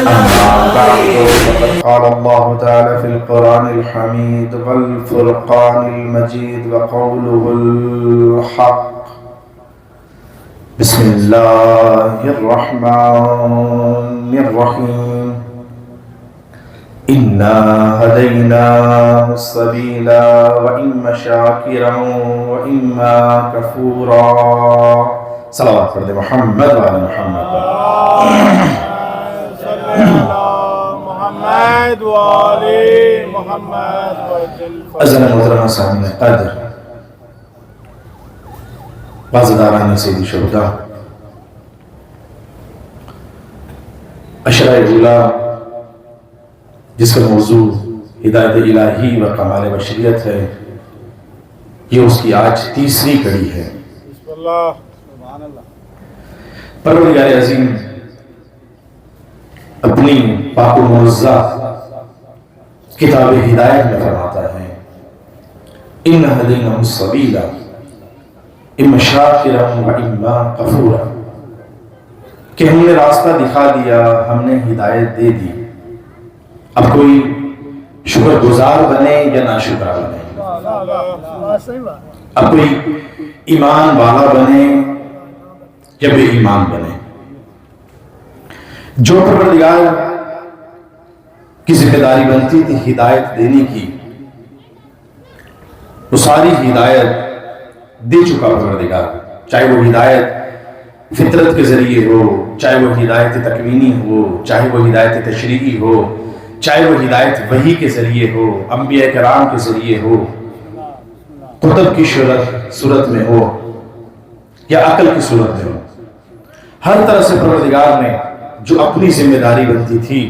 أما بعد فقد قال الله تعالى في القرآن الحميد والفرقان المجيد وقوله الحق. بسم الله الرحمن الرحيم. إنا هديناه السبيل وإما شاكرا وإما كفورا. صلوات پڑھ دے محمد وعلى محمد. محمد وعلى محمد. عزیزان محترم سامعین قدر، بازداران سیدی شہداء، عشرہ اولیٰ جس کا موضوع ہدایت الہی و کمال بشریت ہے، یہ اس کی آج تیسری کڑی ہے. بسم اللہ. سبحان اللہ. پروردگار عظیم اپنی پاک و منزہ کتاب ہدایت میں فرماتا ہے اِنَّ هَدَيْنَاهُ السَّبِيلَ اِمَّا شَاكِرًا وَإِمَّا كَفُورًا، کہ ہم نے راستہ دکھا دیا، ہم نے ہدایت دے دی. اب کوئی شکر گزار بنے یا ناشکرا بنے، اب کوئی ایمان والا بنے یا بے ایمان بنے. جو پروردگار کی ذمہ داری بنتی تھی ہدایت دینے کی، وہ ساری ہدایت دے چکا پروردگار، چاہے وہ ہدایت فطرت کے ذریعے ہو، چاہے وہ ہدایت تکوینی ہو، چاہے وہ ہدایت تشریعی ہو، چاہے وہ ہدایت وحی کے ذریعے ہو، انبیاء کرام کے ذریعے ہو، کتب کی صورت میں ہو یا عقل کی صورت میں ہو. ہر طرح سے پروردگار نے جو اپنی ذمہ داری بنتی تھی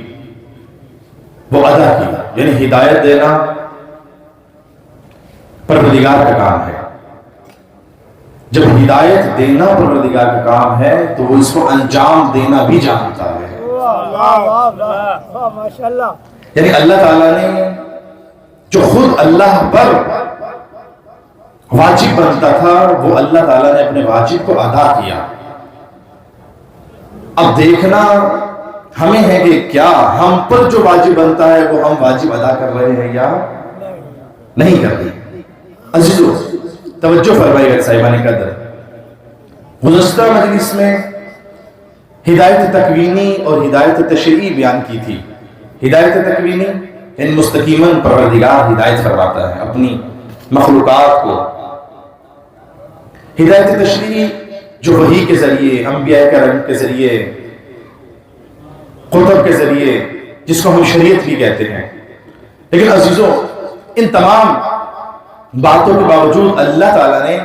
وہ ادا کی. یعنی ہدایت دینا پروردگار کا کام ہے. جب ہدایت دینا پروردگار کا کام ہے تو وہ اس کو انجام دینا بھی جانتا ہے. یعنی اللہ تعالیٰ نے جو خود اللہ پر واجب بنتا تھا وہ اللہ تعالیٰ نے اپنے واجب کو ادا کیا. اب دیکھنا ہمیں ہے کہ کیا ہم پر جو واجب بنتا ہے وہ ہم واجب ادا کر رہے ہیں یا نہیں کر رہے. عزیزو توجہ فرمائیے صاحبان قدر، گزشتہ مجلس میں ہدایت تکوینی اور ہدایت تشریعی بیان کی تھی. ہدایت تکوینی ان مستقیماً پروردگار ہدایت فرماتا ہے اپنی مخلوقات کو. ہدایت تشریعی جو وحی کے ذریعے، انبیاء کرام کے ذریعے، کتب کے ذریعے، جس کو ہم شریعت بھی کہتے ہیں. لیکن عزیزوں ان تمام باتوں کے باوجود اللہ تعالیٰ نے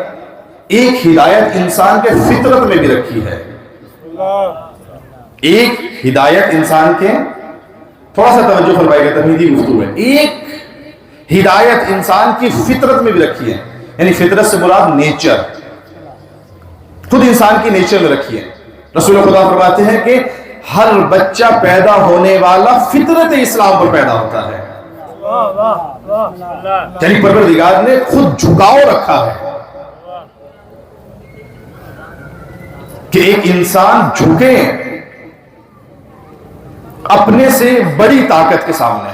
ایک ہدایت انسان کے فطرت میں بھی رکھی ہے. ایک ہدایت انسان کے، تھوڑا سا توجہ فرمائے گا، تمہیدی گفتگو ہے. ایک ہدایت انسان کی فطرت میں بھی رکھی ہے. یعنی فطرت سے مراد نیچر، خود انسان کی نیچر میں رکھی ہے. رسول خدا فرماتے ہیں کہ ہر بچہ پیدا ہونے والا فطرت اسلام پر پیدا ہوتا ہے. یعنی پروردگار نے خود جھکاؤ رکھا ہے کہ ایک انسان جھکے اپنے سے بڑی طاقت کے سامنے.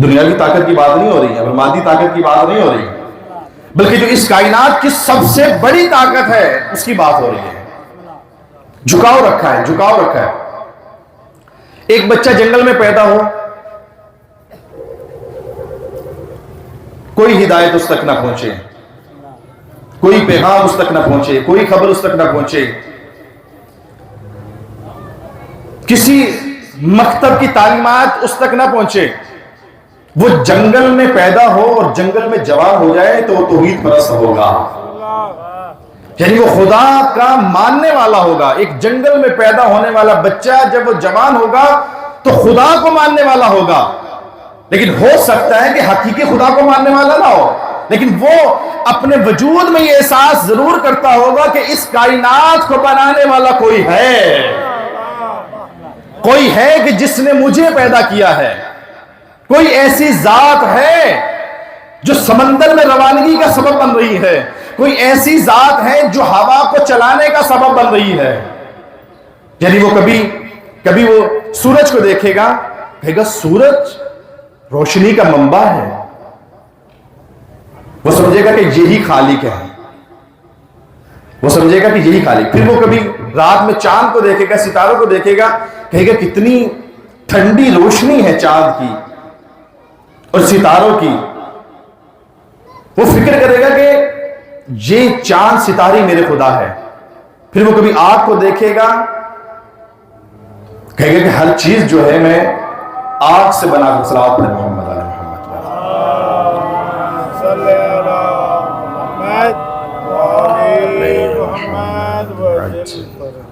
دنیاوی طاقت کی بات نہیں ہو رہی ہے اور مادی طاقت کی بات نہیں ہو رہی ہے، بلکہ جو اس کائنات کی سب سے بڑی طاقت ہے اس کی بات ہو رہی ہے. جھکاؤ رکھا ہے، جھکاؤ رکھا ہے. ایک بچہ جنگل میں پیدا ہو، کوئی ہدایت اس تک نہ پہنچے، کوئی پیغام اس تک نہ پہنچے، کوئی خبر اس تک نہ پہنچے، کسی مکتب کی تعلیمات اس تک نہ پہنچے. وہ جنگل میں پیدا ہو اور جنگل میں جوان ہو جائے تو وہ توحید پرست ہوگا، یعنی وہ خدا کا ماننے والا ہوگا. ایک جنگل میں پیدا ہونے والا بچہ جب وہ جوان ہوگا تو خدا کو ماننے والا ہوگا. لیکن ہو سکتا ہے کہ حقیقی خدا کو ماننے والا نہ ہو، لیکن وہ اپنے وجود میں یہ احساس ضرور کرتا ہوگا کہ اس کائنات کو بنانے والا کوئی ہے کہ جس نے مجھے پیدا کیا ہے. کوئی ایسی ذات ہے جو سمندر میں روانگی کا سبب بن رہی ہے، کوئی ایسی ذات ہے جو ہوا کو چلانے کا سبب بن رہی ہے. یعنی وہ کبھی وہ سورج کو دیکھے گا، کہے گا سورج روشنی کا منبع ہے، وہ سمجھے گا کہ یہی خالق ہے، وہ سمجھے گا کہ یہی خالق۔ پھر وہ کبھی رات میں چاند کو دیکھے گا، ستاروں کو دیکھے گا، کہے گا کتنی ٹھنڈی روشنی ہے چاند کی اور ستاروں کی۔ وہ فکر کرے گا کہ یہ چاند ستارے میرے خدا ہے۔ پھر وہ کبھی آگ کو دیکھے گا، کہے گا کہ ہر چیز جو ہے میں آگ سے بنا کر صلوات پڑھے محمد علی محمد صلی اللہ محمد وعلی محمد وسلم۔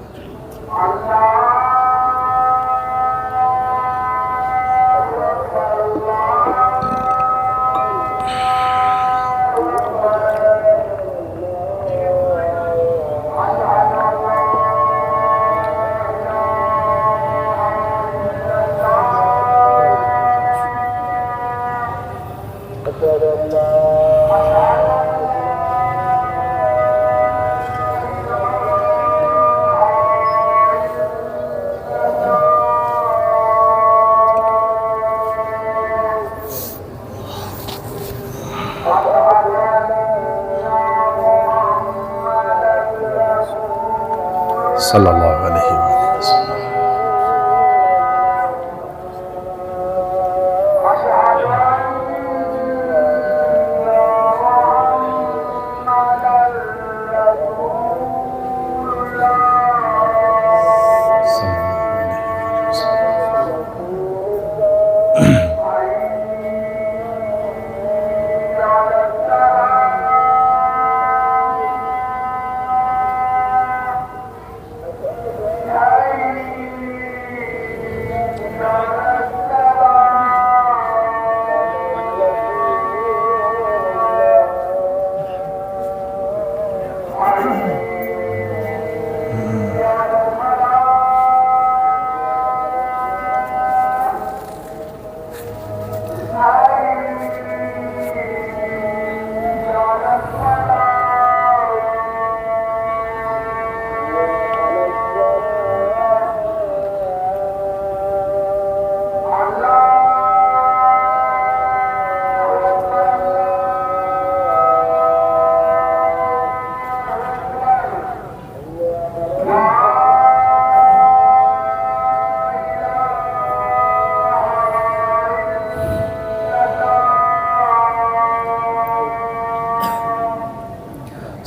صلی اللہ علیہ وسلم۔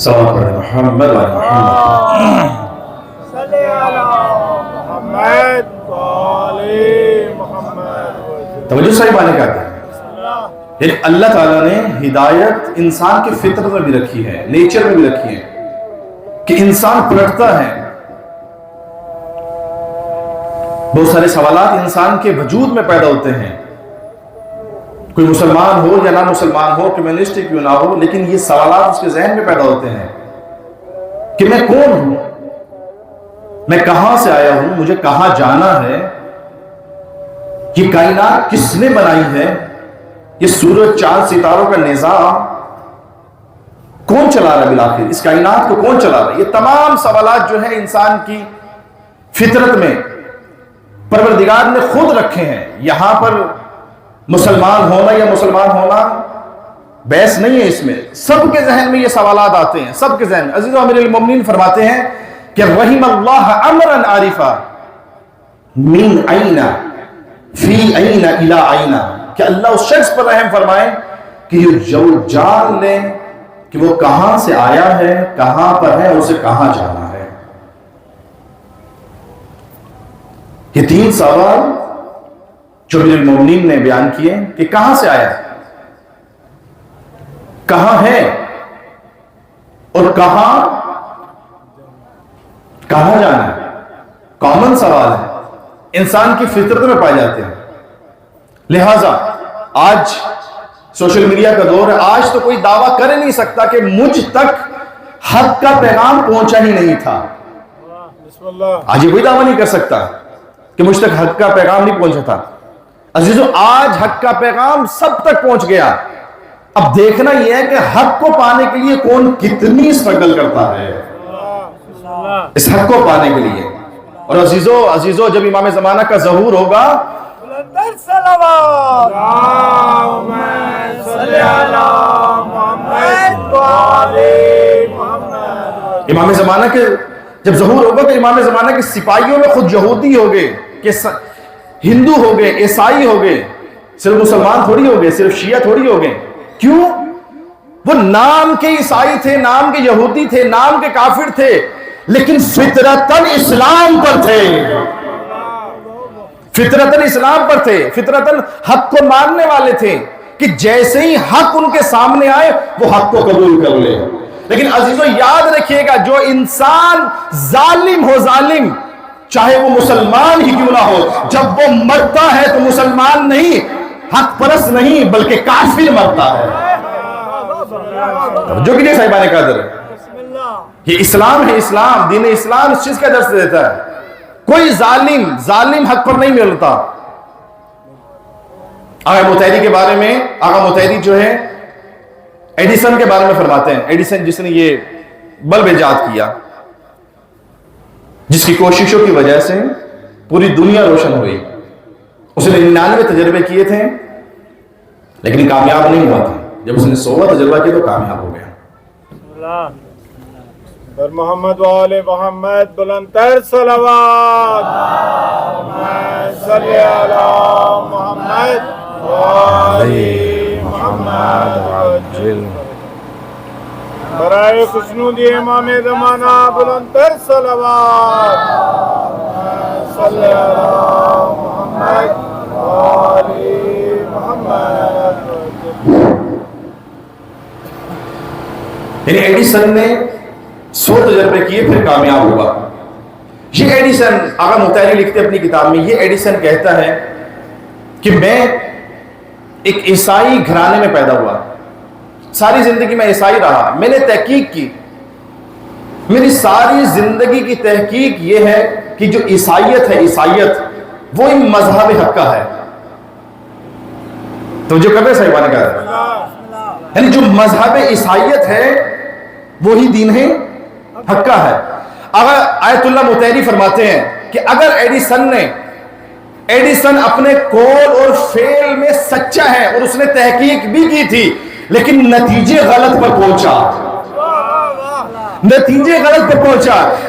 صلوات پڑھے محمد وعلی محمد۔ صلی اللہ محمد وعلی محمد وسلم۔ توجہ صحیح باتیں کرتے ہیں۔ یعنی اللہ تعالیٰ نے ہدایت انسان کی فطرت میں بھی رکھی ہے، نیچر میں بھی رکھی ہے کہ انسان پلٹتا ہے۔ بہت سارے سوالات انسان کے وجود میں پیدا ہوتے ہیں، کوئی مسلمان ہو یا نہ مسلمان ہو، کمیونسٹ کیوں نہ ہو، لیکن یہ سوالات اس کے ذہن میں پیدا ہوتے ہیں کہ میں کون ہوں، میں کہاں سے آیا ہوں، مجھے کہاں جانا ہے، یہ کائنات کس نے بنائی ہے، یہ سورج چاند ستاروں کا نظام کون چلا رہا ہے، بالآخر اس کائنات کو کون چلا رہا ہے۔ یہ تمام سوالات جو ہیں انسان کی فطرت میں پروردگار نے خود رکھے ہیں۔ یہاں پر مسلمان ہونا یا مسلمان ہونا بحث نہیں ہے، اس میں سب کے ذہن میں یہ سوالات آتے ہیں، سب کے ذہن میں۔ عزیز و امیر المومنین فرماتے ہیں کہ رحم اللہ امرا عارفا من این فی این الی این، کہ اللہ اس شخص پر رحم فرمائے کہ یہ جو جان لے کہ وہ کہاں سے آیا ہے، کہاں پر ہے، اسے کہاں جانا ہے۔ یہ تین سوال جو امیر المومنین نے بیان کیے کہ کہاں سے آیا، کہاں ہے اور کہاں جانا ہے، کامن سوال ہے، انسان کی فطرت میں پائے جاتے ہیں۔ لہذا آج سوشل میڈیا کا دور ہے، آج تو کوئی دعویٰ کر ہی نہیں سکتا کہ مجھ تک حق کا پیغام پہنچا ہی نہیں تھا۔ بسم اللہ۔ آج یہ کوئی دعویٰ نہیں کر سکتا کہ مجھ تک حق کا پیغام نہیں پہنچا تھا۔ عزیزو، آج حق کا پیغام سب تک پہنچ گیا۔ اب دیکھنا یہ ہے کہ حق کو پانے کے لیے کون کتنی سٹرگل کرتا ہے اس حق کو پانے کے لیے۔ اور عزیزو جب امام زمانہ کا ظہور ہوگا بلندر صلوات اللہم صلی علی محمد وآلِ محمد. امام زمانہ کے جب ظہور ہوگا تو امام زمانہ کے سپاہیوں میں خود یہودی ہو گئے کہ ہندو ہو گئے، عیسائی ہو گئے، صرف مسلمان تھوڑی ہو گئے، صرف شیعہ تھوڑی ہو گئے. کیوں؟ وہ نام کے عیسائی تھے، نام کے یہودی تھے، نام کے کافر تھے، لیکن فطرتاً اسلام پر تھے، فطرتاً اسلام پر تھے، فطرتاً حق کو ماننے والے تھے کہ جیسے ہی حق ان کے سامنے آئے وہ حق کو قبول کر لے. لیکن عزیزو یاد رکھیے گا، جو انسان ظالم ہو، ظالم چاہے وہ مسلمان ہی کیوں نہ ہو، جب وہ مرتا ہے تو مسلمان نہیں، حق پرست نہیں، بلکہ کافر مرتا ہے. جو کہ نہیں صاحبان قادر ہے، یہ اسلام ہے، اسلام، دین اسلام اس چیز کا درس دیتا ہے. کوئی ظالم حق پر نہیں ملتا. آقا متحری کے بارے میں، آقا متحری جو ہے ایڈیسن کے بارے میں فرماتے ہیں. ایڈیسن جس نے یہ بلب ایجاد کیا، جس کی کوششوں کی وجہ سے پوری دنیا روشن ہوئی. اس نے 99 تجربے کیے تھے لیکن کامیاب نہیں ہوا تھا. جب اس نے 100واں تجربہ کیا تو کامیاب ہو گیا. پر محمد وآلِ محمد بلندر صلوات اللہم صلی علی محمد وآلِ محمد وجل. برائے خوشنودی امام زمانہ بلندر صلوات صلی علی محمد وآلِ محمد وجل. یعنی ایڈیسن نے 100 تجربے کیے پھر کامیاب ہوا. یہ ایڈیسن، آقا متحری لکھتے اپنی کتاب میں، یہ ایڈیسن کہتا ہے کہ میں ایک عیسائی گھرانے میں پیدا ہوا، ساری زندگی میں عیسائی رہا. میں نے تحقیق کی، میری ساری زندگی کی تحقیق یہ ہے کہ جو عیسائیت ہے، عیسائیت وہ ایک مذہب حق کا ہے. تو جو کبھی صاحبان کا ہے، یعنی جو مذہب عیسائیت ہے وہی دین ہے، حق کا ہے. اگر آیت اللہ متحری فرماتے ہیں کہ اگر ایڈیسن اپنے قول اور فعل میں سچا ہے اور اس نے تحقیق بھی کی تھی لیکن نتیجے غلط پر پہنچا،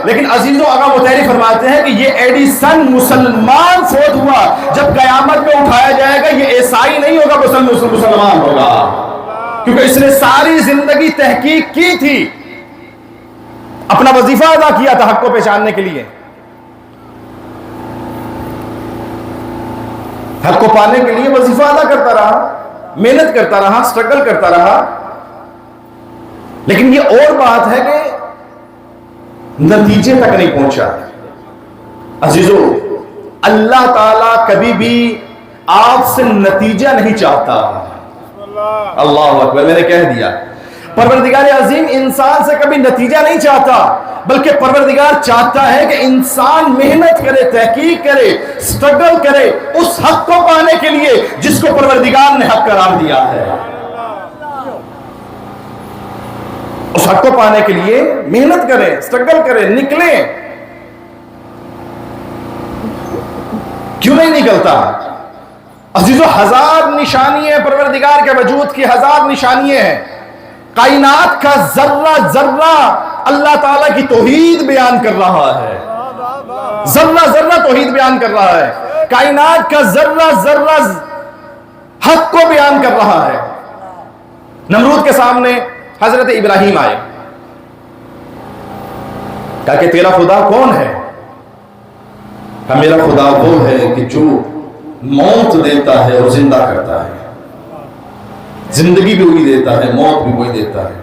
لیکن عزیزو آقا متحری فرماتے ہیں کہ یہ ایڈیسن مسلمان فوت ہوا، جب قیامت میں اٹھایا جائے گا یہ عیسائی نہیں ہوگا، مسلمان ہوگا، کیونکہ اس نے ساری زندگی تحقیق کی تھی، اپنا وظیفہ ادا کیا تھا حق کو پہچاننے کے لیے، حق کو پانے کے لیے وظیفہ ادا کرتا رہا، محنت کرتا رہا، سٹرگل کرتا رہا. لیکن یہ اور بات ہے کہ نتیجے تک نہیں پہنچا. عزیزو اللہ تعالیٰ کبھی بھی آپ سے نتیجہ نہیں چاہتا. اللہ اکبر، میں نے کہہ دیا، پروردگار عظیم انسان سے کبھی نتیجہ نہیں چاہتا، بلکہ پروردگار چاہتا ہے کہ انسان محنت کرے، تحقیق کرے، سٹرگل کرے اس حق کو پانے کے لیے جس کو پروردگار نے حق قرار دیا ہے. اس حق کو پانے کے لیے محنت کریں، سٹرگل کریں، نکلیں. کیوں نہیں نکلتا؟ عزیزو 1000 نشانیاں پروردگار کے وجود کی، 1000 نشانیاں ہیں. کائنات کا ذرہ ذرہ اللہ تعالیٰ کی توحید بیان کر رہا ہے، ذرہ ذرہ توحید بیان کر رہا ہے، کائنات کا ذرہ ذرہ حق کو بیان کر رہا ہے. نمرود کے سامنے حضرت ابراہیم آئے، کہا کہ تیرا خدا کون ہے؟ کہا میرا خدا وہ ہے کہ جو موت دیتا ہے اور زندہ کرتا ہے، زندگی بھی وہی دیتا ہے، موت بھی وہی دیتا ہے.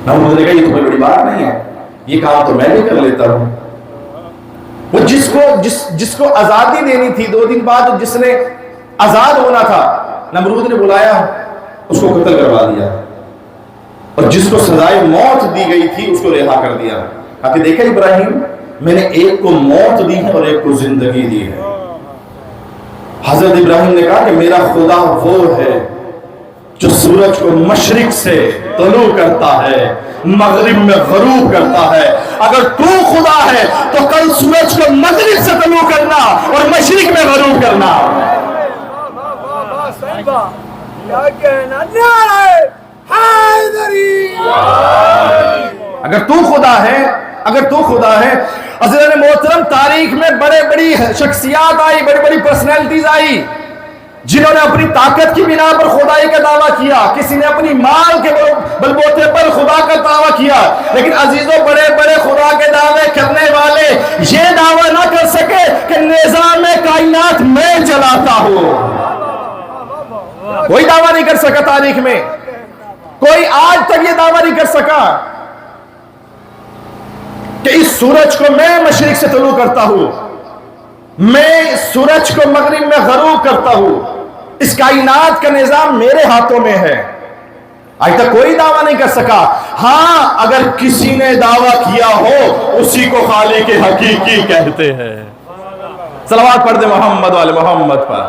نمرود نے کہا یہ تو کوئی بڑی بات نہیں ہے، یہ کام تو میں بھی کر لیتا ہوں. وہ جس کو آزادی دینی تھی 2 دن بعد جس نے آزاد ہونا تھا، نمرود نے بلایا، اس کو قتل کروا دیا، اور جس کو سزائے موت دی گئی تھی اس کو رہا کر دیا. کہا کہ دیکھا ابراہیم، میں نے ایک کو موت دی ہے اور ایک کو زندگی دی ہے. حضرت ابراہیم نے کہا کہ میرا خدا وہ ہے جو سورج کو مشرق سے طلوع کرتا ہے مغرب میں غروب کرتا ہے. اگر تو خدا ہے تو کل سورج کو مغرب سے طلوع کرنا اور مشرق میں غروب کرنا. اگر تو خدا ہے حضرت محترم، تاریخ میں بڑی شخصیات آئی، بڑی پرسنالٹیز آئی جنہوں نے اپنی طاقت کی بنا پر خدائی کا دعویٰ کیا. کسی نے اپنی مال کے بلبوتے پر خدا کا دعویٰ کیا. لیکن عزیزوں، بڑے خدا کے دعوے کرنے والے یہ دعویٰ نہ کر سکے کہ نظام کائنات میں چلاتا ہوں. کوئی دعویٰ نہیں کر سکا تاریخ میں، کوئی آج تک یہ دعویٰ نہیں کر سکا کہ اس سورج کو میں مشرق سے طلوع کرتا ہوں، میں سورج کو مغرب میں غروب کرتا ہوں، اس کائنات کا نظام میرے ہاتھوں میں ہے. آج تک کوئی دعویٰ نہیں کر سکا. ہاں، اگر کسی نے دعویٰ کیا ہو اسی کو خالق حقیقی کہتے ہیں. صلوات پڑھ دیں محمد والے محمد پر.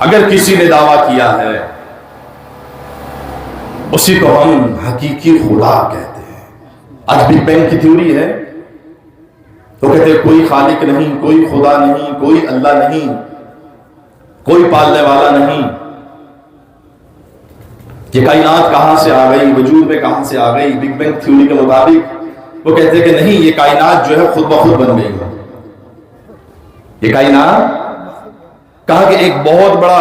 اگر کسی نے دعویٰ کیا ہے اسی کو ہم حقیقی خدا کہتے ہیں. آج بگ بینگ کی تھیوری ہے تو کہتے ہیں کوئی خالق نہیں، کوئی خدا نہیں، کوئی اللہ نہیں، کوئی پالنے والا نہیں. یہ کائنات کہاں سے آ گئی، وجود میں کہاں سے آ گئی؟ بگ بینگ تھیوری کے مطابق وہ کہتے ہیں کہ نہیں، یہ کائنات جو ہے خود بخود بن گئی. یہ کائنات کہا کہ ایک بہت بڑا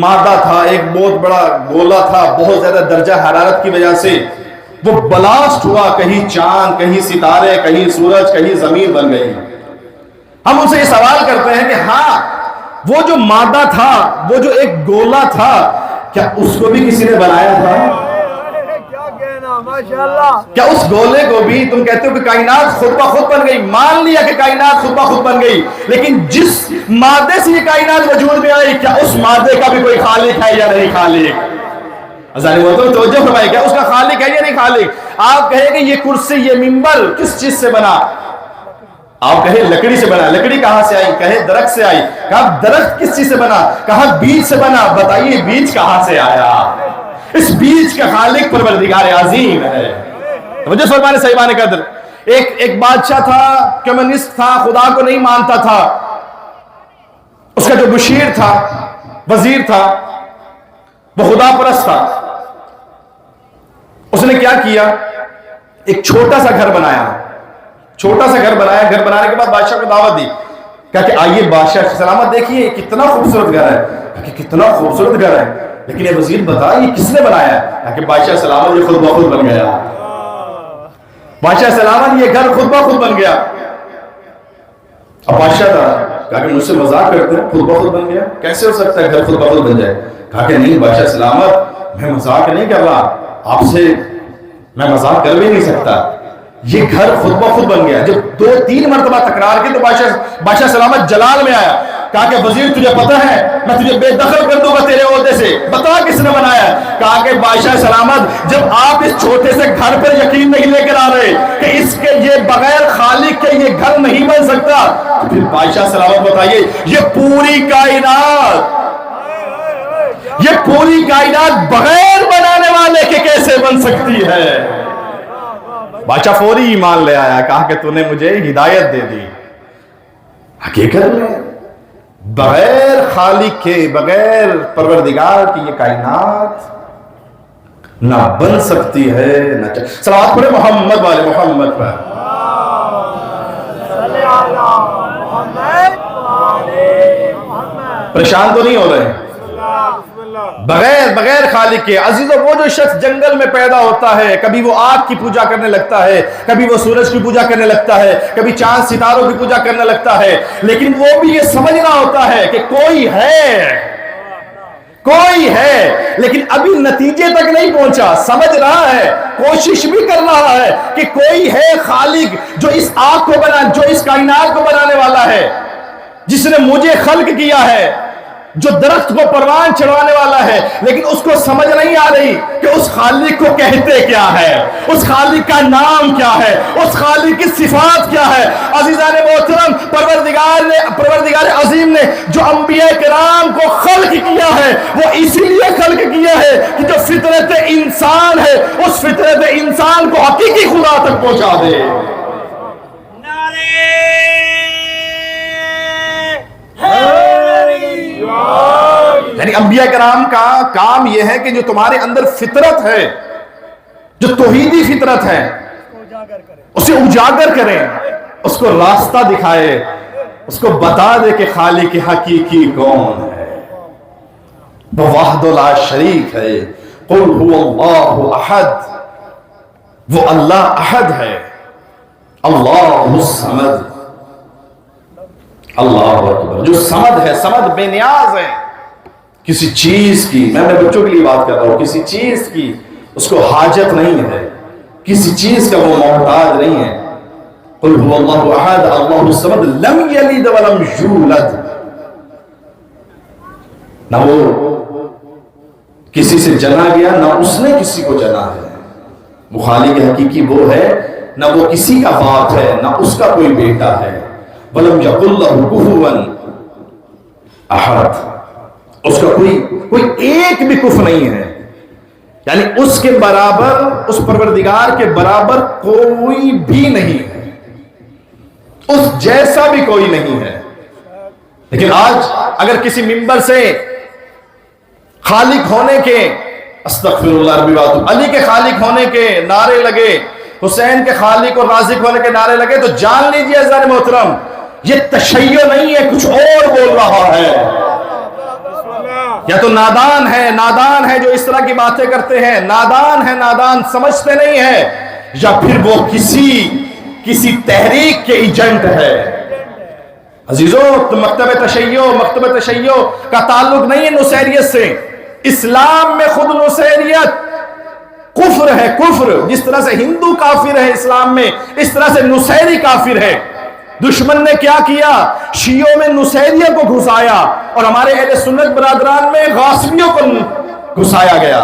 مادہ تھا، ایک بہت بڑا گولا تھا، بہت زیادہ درجہ حرارت کی وجہ سے وہ بلاسٹ ہوا، کہیں چاند، کہیں ستارے، کہیں سورج، کہیں زمین بن گئی. ہم ان سے یہ سوال کرتے ہیں کہ ہاں، وہ جو مادہ تھا، وہ جو ایک گولا تھا، کیا اس کو بھی کسی نے بنایا تھا؟ کیا اس گولے کو بھی تم کہتے ہو کہ کائنات خود بخود بن گئی؟ مان لیا کہ کائنات خود بخود بن گئی، لیکن جس مادے سے یہ کائنات وجود میں آئی، کیا اس مادے کا بھی کوئی خالق ہے یا نہیں خالق؟ توجہ فرمائے، کیا اس کا خالق ہے یا نہیں خالق؟ آپ کہیں کہ یہ کرسی، یہ منبر کس چیز سے بنا؟ آپ کہیں لکڑی سے بنا. لکڑی کہاں سے آئی؟ کہے درخت سے آئی. کہا درخت کس چیز سے بنا؟ کہا بیج سے بنا. بتائیے بیج کہاں سے آیا؟ اس بیج کا خالق پروردگار عظیم ہے. توجہ فرمانے صحیح معنی قدر. ایک بادشاہ تھا، کمیونسٹ تھا، خدا کو نہیں مانتا تھا. اس کا جو مشیر تھا، وزیر تھا، وہ خدا پرست تھا. اس نے کیا کیا؟ ایک چھوٹا سا گھر بنایا. گھر بنانے کے بعد بادشاہ کو دعوت دی. کہا کہ آئیے بادشاہ سلامت، دیکھیے کتنا خوبصورت گھر ہے. کہ کتنا خوبصورت گھر ہے، لیکن یہ وزیر بتا یہ کس نے بنایا ہے؟ کہ بادشاہ سلامت یہ خود بخود بن گیا. بادشاہ سلامت یہ گھر خود بخود بن گیا. اب بادشاہ تھا، کہا کہ مجھ سے مذاق کرتے ہیں، خود بخود بن گیا کیسے ہو سکتا ہے گھر خود بخود بن جائے؟ کہا کہ نہیں بادشاہ سلامت، میں مذاق نہیں کر رہا، آپ سے میں مذاق کر بھی نہیں سکتا. یہ گھر خود بخود بن گیا. جب 2-3 مرتبہ تکرار کی تو بادشاہ سلامت جلال میں آیا. کہا کہ وزیر تجھے پتہ ہے میں تجھے بے دخل کر دوں گا تیرے عہدے سے، بتا کس نے بنایا؟ کہا کہ بادشاہ سلامت جب آپ اس چھوٹے سے گھر پر یقین نہیں لے کر آ رہے کہ اس کے یہ بغیر خالق کے یہ گھر نہیں بن سکتا، تو پھر بادشاہ سلامت بتائیے یہ پوری کائنات بغیر بنانے والے کے کیسے بن سکتی ہے؟ بادشاہ فوری ایمان لے آیا. کہا کہ تو نے مجھے ہدایت دے دی. حقیقت میں بغیر خالق کے، بغیر پروردگار کی یہ کائنات نہ بن سکتی ہے نہ صلوات پڑھے محمد والے محمد پر. پریشان تو نہیں ہو رہے؟ بغیر خالق کے. عزیزوں، وہ جو شخص جنگل میں پیدا ہوتا ہے، کبھی وہ آگ کی پوجا کرنے لگتا ہے، کبھی وہ سورج کی پوجا کرنے لگتا ہے، کبھی چاند ستاروں کی پوجا کرنے لگتا ہے، لیکن وہ بھی یہ سمجھ رہا ہوتا ہے کہ کوئی ہے، لیکن ابھی نتیجے تک نہیں پہنچا. سمجھ رہا ہے، کوشش بھی کر رہا ہے کہ کوئی ہے خالق جو اس آگ کو جو اس کائنات کو بنانے والا ہے، جس نے مجھے خلق کیا ہے، جو درخت کو پروان چڑھوانے والا ہے، لیکن اس کو سمجھ نہیں آ رہی کہ اس خالق کو کہتے کیا ہے، اس خالق کا نام کیا ہے، اس خالق کی صفات کیا ہے۔ عزیزان محترم، پروردگار عظیم نے جو انبیاء کرام کو خلق کیا ہے وہ اسی لیے خلق کیا ہے کہ جو فطرت انسان ہے اس فطرت انسان کو حقیقی خدا تک پہنچا دے۔ یعنی انبیاء کرام کا کام یہ ہے کہ جو تمہارے اندر فطرت ہے، جو توحیدی فطرت ہے، اسے اجاگر کریں، اس کو راستہ دکھائے، اس کو بتا دے کہ خالق حقیقی کون ہے، وہ وحدہ لا شریک ہے۔ قل هو اللہ احد، وہ اللہ احد ہے، اللہ الصمد، اللہ اکبر۔ جو صمد ہے، صمد بے نیاز ہے، کسی چیز کی، میں بچوں کے لیے بات کر رہا ہوں، کسی چیز کی اس کو حاجت نہیں ہے، کسی چیز کا وہ محتاج نہیں ہے۔ قل هو اللہ احد اللہ الصمد لم یلد ولم یولد، نہ وہ کسی سے جنا گیا نہ اس نے کسی کو جنا ہے۔ وہ خالق حقیقی وہ ہے، نہ وہ کسی کا باپ ہے نہ اس کا کوئی بیٹا ہے۔ ولم یکن لہ کفوا احد، اس کا کوئی ایک بھی کف نہیں ہے، یعنی اس کے برابر، اس پروردگار کے برابر کوئی بھی نہیں ہے، اس جیسا بھی کوئی نہیں ہے۔ لیکن آج اگر کسی ممبر سے خالق ہونے کے، استغفر اللہ ربی بات، علی کے خالق ہونے کے نعرے لگے، حسین کے خالق اور رازق ہونے کے نعرے لگے، تو جان لیجیے عزیزان محترم یہ تشیع نہیں ہے، کچھ اور بول رہا ہے۔ یا تو نادان ہے جو اس طرح کی باتیں کرتے ہیں، نادان سمجھتے نہیں ہے، یا پھر وہ کسی تحریک کے ایجنٹ ہے۔ عزیزوں، مکتب تشیع کا تعلق نہیں ہے نصیریت سے۔ اسلام میں خود نصیریت کفر ہے، کفر۔ جس طرح سے ہندو کافر ہے اسلام میں، اس طرح سے نصیری کافر ہے۔ دشمن نے کیا کیا؟ شیعوں میں نصیریت کو گھسایا، اور ہمارے اہل سنت برادران میں غاصبیوں کو گھسایا گیا۔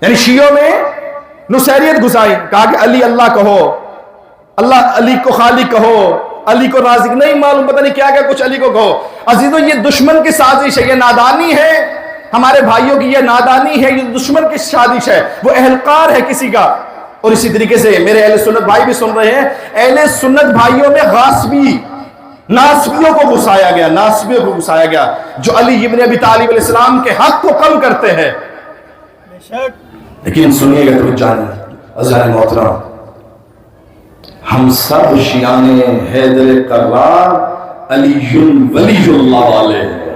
یعنی شیعوں میں نصیریت گھسائی، کہا کہ علی اللہ کہو، اللہ علی کو خالق کہو، علی کو رازق، نہیں معلوم پتہ نہیں کیا کچھ علی کو کہو۔ عزیزوں، یہ دشمن کی سازش ہے، یہ نادانی ہے ہمارے بھائیوں کی، یہ نادانی ہے، یہ دشمن کی سازش ہے، وہ اہلکار ہے کسی کا۔ اور اسی طریقے سے میرے اہل سنت بھائی بھی سن رہے ہیں، اہل سنت بھائیوں میں غاصبی، ناصبیوں کو گھسایا گیا جو علی ابن ابی طالب علیہ السلام کے حق کو کم کرتے ہیں۔ لیکن سنیے گا تو جانیں عزیزان محترم، ہم سب شیعان حیدر کرار علی ولی اللہ والے ہیں۔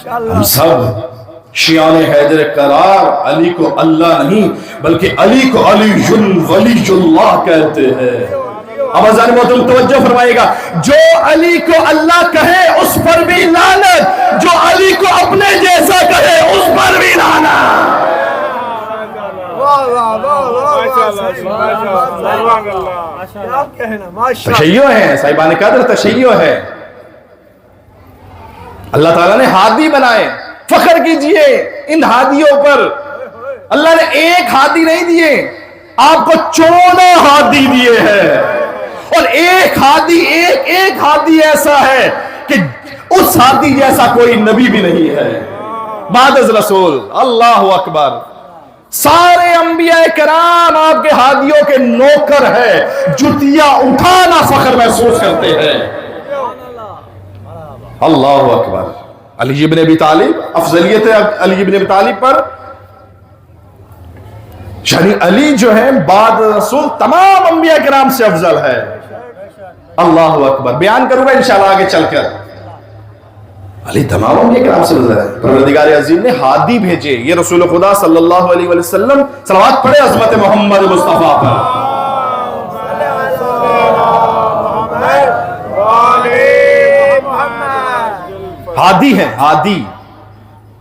ہم سب شیعان حیدر کرار علی کو اللہ نہیں بلکہ علی کو علی ولی اللہ کہتے ہیں۔ اب عزیزان محترم توجہ فرمائے گا، جو علی کو اللہ کہے اس پر بھی لعنت، جو علی کو اپنے جیسا کہے اس پر بھی لعنت۔ تشیع ہے، صاحبان قدر تشیع ہے۔ اللہ تعالیٰ نے ہادی بنائے، فخر کیجئے ان ہادیوں پر۔ اللہ نے ایک ہادی نہیں دیے، آپ کو 14 ہادی دیے ہیں، اور ایک ہادی ایسا ہے کہ اس ہادی جیسا کوئی نبی بھی نہیں ہے بعد از رسول۔ اللہ اکبر۔ سارے انبیاء کرام آپ کے ہادیوں کے نوکر ہیں، جتیاں اٹھانا فخر محسوس کرتے ہیں۔ اللہ اکبر۔ علی ابن ابی طالب، افضلیت علی ابن ابی طالب پر، یعنی علی جو ہے بعد رسول تمام انبیاء کرام سے افضل ہے۔ اللہ اکبر۔ بیان کروں گا انشاءاللہ آگے چل کر، علی تمام انبیاء کرام سے افضل ہے۔ پروردگار عظیم نے ہادی بھیجے، یہ رسول خدا صلی اللہ علیہ وسلم، صلوات پڑھے عظمت محمد مصطفیٰ پر۔ ہادی ہے، ہادی،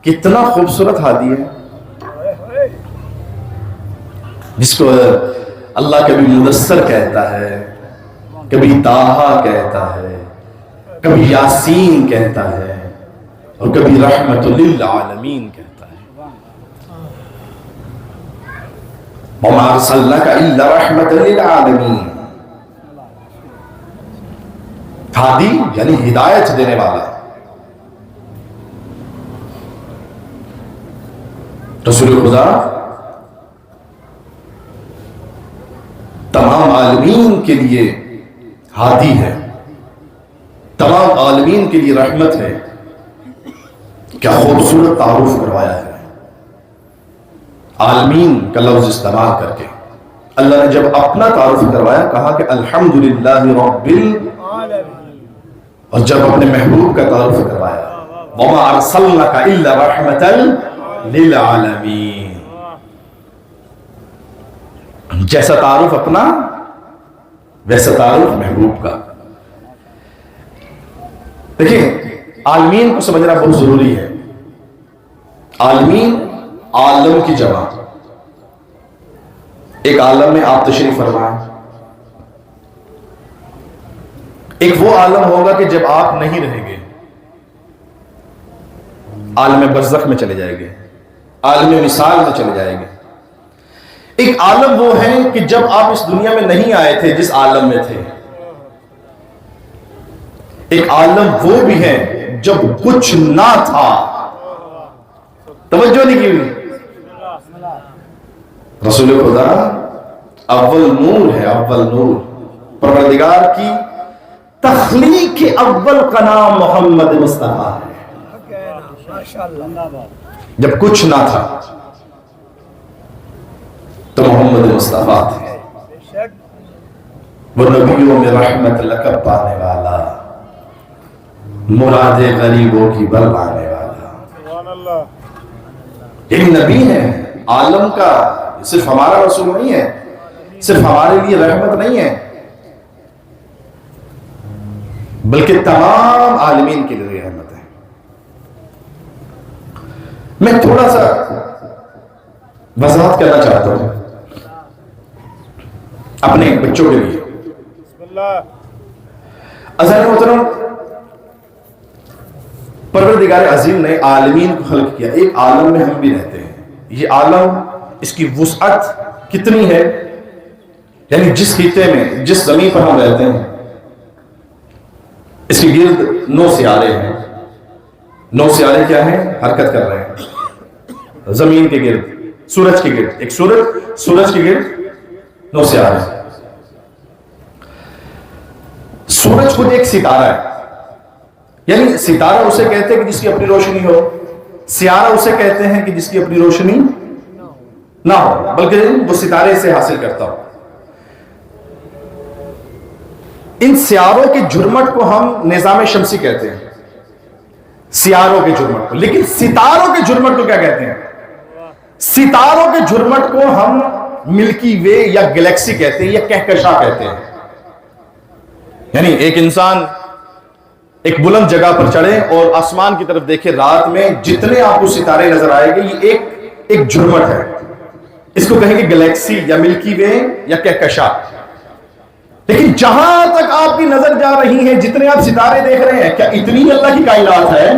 کتنا خوبصورت ہادی ہے۔ جس کو اللہ کبھی مدثر کہتا ہے، کبھی طٰہٰ کہتا ہے، کبھی یاسین کہتا ہے، اور کبھی رحمت للعالمین کہتا ہے۔ وَمَا أَرْسَلْنَاكَ إِلَّا رَحْمَةً لِلْعَالَمِينَ۔ ہادی یعنی ہدایت دینے والا۔ رسول خدا تمام عالمین کے لیے ہادی ہے، تمام عالمین کے لیے رحمت ہے۔ کیا خوبصورت تعارف کروایا ہے عالمین کا لفظ استعمال کر کے۔ اللہ نے جب اپنا تعارف کروایا کہا کہ الحمدللہ رب العالمین، اور جب اپنے محبوب کا تعارف کروایا وَمَا أَرْسَلْنَاكَ إِلَّا رَحْمَةً لِلْعَالَمِينَ، جیسا تعارف اپنا ویسا تعارف محبوب کا۔ دیکھیں عالمین کو سمجھنا بہت ضروری ہے۔ عالمین عالم کی جمع، ایک عالم میں آپ تشریف فرمائیں، ایک وہ عالم ہوگا کہ جب آپ نہیں رہیں گے، عالم برزخ میں چلے جائیں گے، عالم مثال میں چلے جائیں گے۔ ایک عالم وہ ہے کہ جب آپ اس دنیا میں نہیں آئے تھے جس عالم میں تھے۔ ایک عالم وہ بھی ہے جب کچھ نہ تھا۔ توجہ نہیں کی ہوئی؟ رسول خدا اول نور ہے، اول نور۔ پروردگار کی تخلیق کے اول کا نام محمد مصطفیٰ ہے۔ جب کچھ نہ تھا تو محمد مصطفیٰ تھے، وہ نبیوں میں رحمت لقب پانے والا، مراد غریبوں کی بل آنے والا۔ ایک نبی ہے عالم کا، صرف ہمارا رسول نہیں ہے، صرف ہمارے لیے رحمت نہیں ہے، بلکہ تمام عالمین کے لیے رحمت ہے۔ میں تھوڑا سا وضاحت کرنا چاہتا ہوں اپنے بچوں کے لیے۔ عزیزان محترم، پروردگار عظیم نے عالمین کو خلق کیا، ایک عالم میں ہم بھی رہتے ہیں۔ یہ عالم، اس کی وسعت کتنی ہے، یعنی جس خطے میں، جس زمین پر ہم رہتے ہیں، اس کے گرد 9 سیارے ہیں۔ 9 سیارے کیا ہیں؟ حرکت کر رہے ہیں زمین کے گرد، سورج کے گرد۔ ایک سورج کے گرد 9 سیارے۔ سورج خود ایک ستارہ ہے، یعنی ستارہ اسے کہتے ہیں کہ جس کی اپنی روشنی ہو، سیارہ اسے کہتے ہیں کہ جس کی اپنی روشنی نہ ہو، بلکہ وہ ستارے سے حاصل کرتا ہو۔ ان سیاروں کے جھرمٹ کو ہم نظام شمسی کہتے ہیں، سیاروں کے جھرمٹ کو۔ لیکن ستاروں کے جھرمٹ کو کیا کہتے ہیں؟ ستاروں کے جھرمٹ کو ہم ملکی وے یا گلیکسی کہتے ہیں، یا کہکشاں کہتے ہیں۔ یعنی ایک انسان ایک بلند جگہ پر چڑھے اور آسمان کی طرف دیکھے، رات میں جتنے آپ کو ستارے نظر آئے گے، یہ ایک جھرمٹ ہے، اس کو کہیں گے گلیکسی یا ملکی وے یا کہکشاں۔ لیکن جہاں تک آپ کی نظر جا رہی ہے، جتنے آپ ستارے دیکھ رہے ہیں، کیا اتنی اللہ کی کائنات ہے؟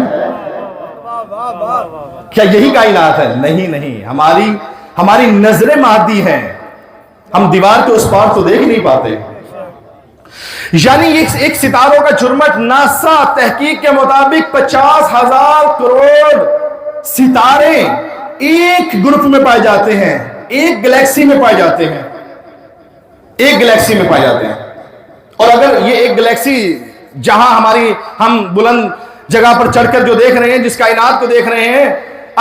کیا یہی کائنات ہے؟ نہیں، ہماری نظریں مادی ہیں، ہم دیوار کے اس پار تو دیکھ نہیں پاتے۔ یعنی ایک ستاروں کا جھرمٹ، ناسا تحقیق کے مطابق 50,000 کروڑ ستارے ایک گروپ میں پائے جاتے ہیں، ایک گلیکسی میں پائے جاتے ہیں، ایک گلیکسی میں پائے جاتے ہیں۔ اور اگر یہ ایک گلیکسی جہاں ہم بلند جگہ پر چڑھ کر جو دیکھ رہے ہیں، جس کائنات کو دیکھ رہے ہیں،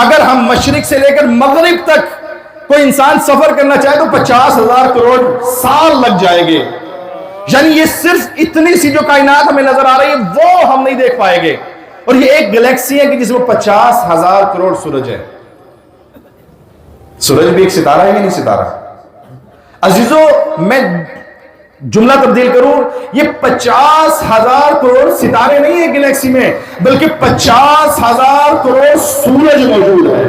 اگر ہم مشرق سے لے کر مغرب تک کوئی انسان سفر کرنا چاہے تو 50,000 کروڑ سال لگ جائیں گے۔ یعنی یہ صرف اتنی سی جو کائنات ہمیں نظر آ رہی ہے وہ ہم نہیں دیکھ پائیں گے، اور یہ ایک گلیکسی ہے کہ جس میں 50,000 کروڑ سورج ہے۔ سورج بھی ایک ستارہ ہے یا نہیں ستارہ؟ عزیزو، میں جملہ تبدیل کروں، یہ 50,000 کروڑ ستارے نہیں ہیں گلیکسی میں، بلکہ 50,000 کروڑ سورج موجود ہے۔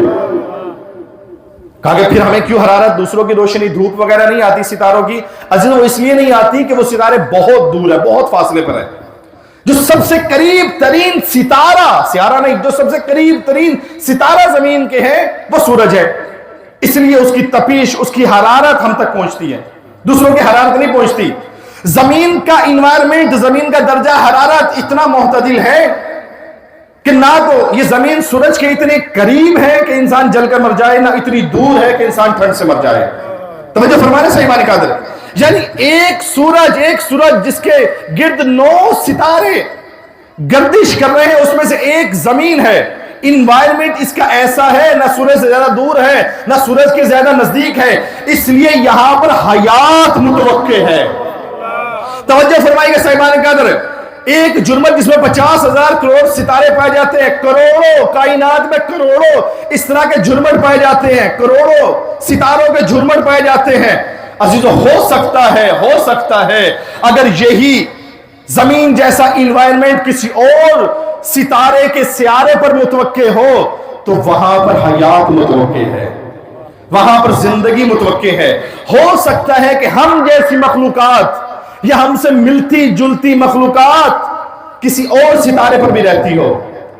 کہا کہ پھر ہمیں کیوں حرارت، دوسروں کی روشنی دھوپ وغیرہ نہیں آتی ستاروں کی؟ عزیز وہ اس لیے نہیں آتی کہ وہ ستارے بہت دور ہے، بہت فاصلے پر ہے. جو سب سے قریب ترین سیارہ نہیں، جو سب سے قریب ترین ستارہ زمین کے ہے وہ سورج ہے. اس لیے اس کی تپش، اس کی حرارت ہم تک پہنچتی ہے، دوسروں کی حرارت نہیں پہنچتی. زمین کا انوائرمنٹ، زمین کا درجہ حرارت اتنا معتدل ہے کہ نہ تو یہ زمین سورج کے اتنے قریب ہے کہ انسان جل کر مر جائے، نہ اتنی دور ہے کہ انسان ٹھنڈ سے مر جائے. توجہ فرمانے صحیح معنی قادر. یعنی ایک سورج جس کے گرد 9 ستارے گردش کر رہے ہیں، اس میں سے ایک زمین ہے. انوائرمنٹ اس کا ایسا ہے، نہ سورج سے زیادہ دور ہے نہ سورج کے زیادہ نزدیک ہے، اس لیے یہاں پر حیات متوقع ہے. توجہ فرمائیے گا صحیح معنی قادر. ایک جرمٹ جس میں 50,000 کروڑ ستارے پائے جاتے ہیں، کروڑوں کائنات میں کروڑوں اس طرح کے جرمٹ پائے جاتے ہیں، کروڑوں ستاروں کے جرمٹ پائے جاتے ہیں. عزیزو ہو سکتا ہے اگر یہی زمین جیسا انوائرمنٹ کسی اور ستارے کے سیارے پر متوقع ہو تو وہاں پر حیات متوقع ہے، وہاں پر زندگی متوقع ہے. ہو سکتا ہے کہ ہم جیسی مخلوقات یا ہم سے ملتی جلتی مخلوقات کسی اور ستارے پر بھی رہتی ہو.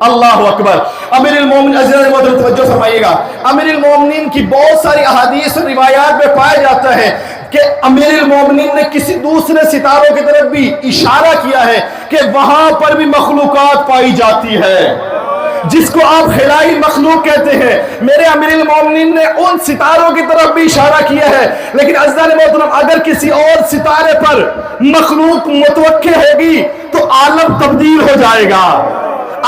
اللہ اکبر. امیر المومنین عزیز محترم توجہ فرمائیے گا، امیر المومنین کی بہت ساری احادیث اور روایات میں پایا جاتا ہے کہ امیر المومنین نے کسی دوسرے ستاروں کی طرف بھی اشارہ کیا ہے کہ وہاں پر بھی مخلوقات پائی جاتی ہے جس کو آپ خلائی مخلوق کہتے ہیں. میرے امیر المومنین نے ان ستاروں کی طرف بھی اشارہ کیا ہے. لیکن عزیزان محترم اگر کسی اور ستارے پر مخلوق متوقع ہوگی تو عالم تبدیل ہو جائے گا،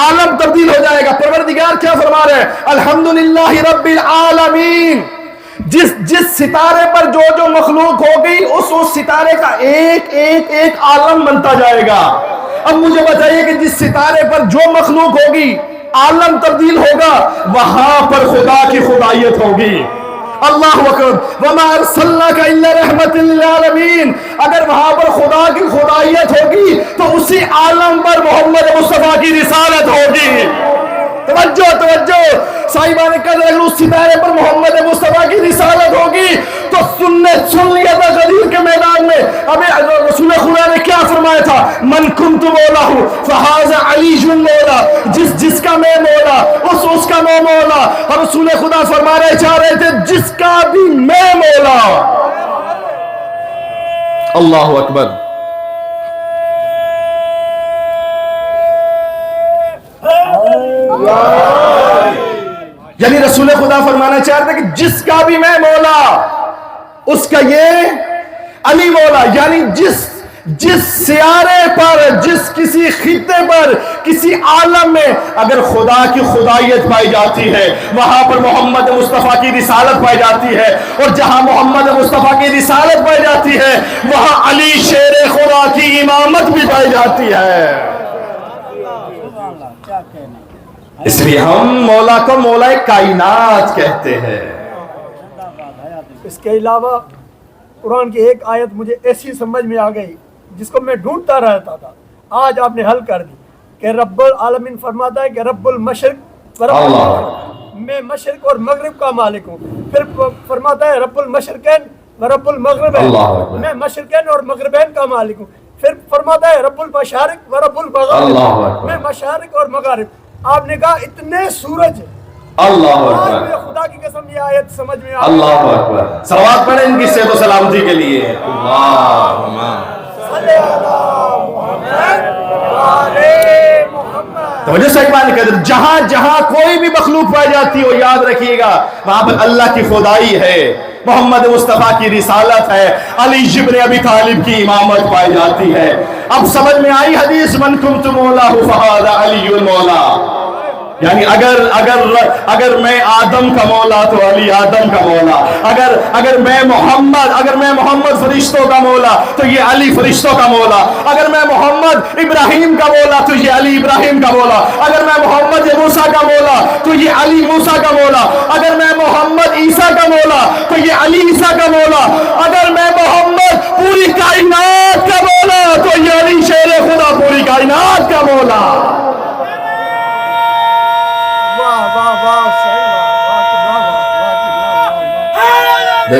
عالم تبدیل ہو جائے گا. پروردگار کیا فرما رہے ہیں؟ الحمدللہ رب العالمین. جس ستارے پر جو مخلوق ہوگی اس ستارے کا ایک عالم بنتا جائے گا. اب مجھے بتائیے کہ جس ستارے پر جو مخلوق ہوگی عالم تبدیل ہوگا، وہاں پر خدا کی خدائیت ہوگی. اللہ اکبر. وما ارسلناک الا رحمت للعالمین. اگر وہاں پر خدا کی خدائیت ہوگی تو اسی عالم پر محمد مصطفیٰ کی رسالت ہوگی. توجہ صاحبان قدر. اگر اس ستارے پر محمد مصطفیٰ کی رسالت ہوگی تو سن لیا تھا غدیر کے میدان میں ابھی رسول خدا نے کیا فرمایا تھا؟ من کنت مولا فہذا علی مولا. جس کا میں مولا اس کا میں مولا. اور رسول خدا فرمانے چاہ رہے تھے جس کا بھی میں مولا. اللہ اکبر. یعنی رسول خدا فرمانا چاہتے ہیں کہ جس کا بھی میں مولا اس کا یہ علی مولا. یعنی جس سیارے پر، جس کسی خطے پر، کسی عالم میں اگر خدا کی خدائیت پائی جاتی ہے وہاں پر محمد مصطفیٰ کی رسالت پائی جاتی ہے. اور جہاں محمد مصطفیٰ کی رسالت پائی جاتی ہے وہاں علی شیر خدا کی امامت بھی پائی جاتی ہے. اس لیے ہم مولا کو مولا کائنات کہتے ہیں. اس کے علاوہ قرآن کی ایک آیت مجھے ایسی سمجھ میں آ گئی جس کو میں ڈھونڈتا رہتا تھا، آج آپ نے حل کر دی کہ رب العالمین فرماتا ہے کہ رب المشرق ورب المغرب، میں مشرق اور مغرب کا مالک ہوں. پھر فرماتا ہے رب المشرقین ورب المغربین، میں مشرقین اور مغربین کا مالک ہوں. پھر فرماتا ہے رب المشارق ورب المغارب، میں مشارق اور مغارب. آپ نے کہا اتنے سورج. اللہ اکبر. خدا کی قسم یہ آیت سمجھ میں آ. اللہ اکبر. صلوات پڑھیں ان کی صحت و سلامتی کے لیے. اللہم صلی علی محمد. توجہ صحیح بات کہتے ہیں جہاں کوئی بھی مخلوق پائی جاتی ہو یاد رکھیے گا وہاں پر اللہ کی خدائی ہے، محمد مصطفیٰ کی رسالت ہے، علی ابن ابی طالب کی امامت پائی جاتی ہے. اب سمجھ میں آئی حدیث من کنت مولا فہذا علی المولا. یعنی اگر میں آدم کا مولا تو علی آدم کا مولا. اگر میں محمد فرشتوں کا مولا تو یہ علی فرشتوں کا مولا. اگر میں محمد ابراہیم کا مولا تو یہ علی ابراہیم کا مولا. اگر میں محمد موسیٰ کا مولا تو یہ علی موسیٰ کا مولا. اگر میں محمد عیسیٰ کا مولا تو یہ علی عیسیٰ کا مولا. اگر میں محمد پوری کائنات کا مولا تو یہ علی شیر خدا پوری کائنات کا مولا. سب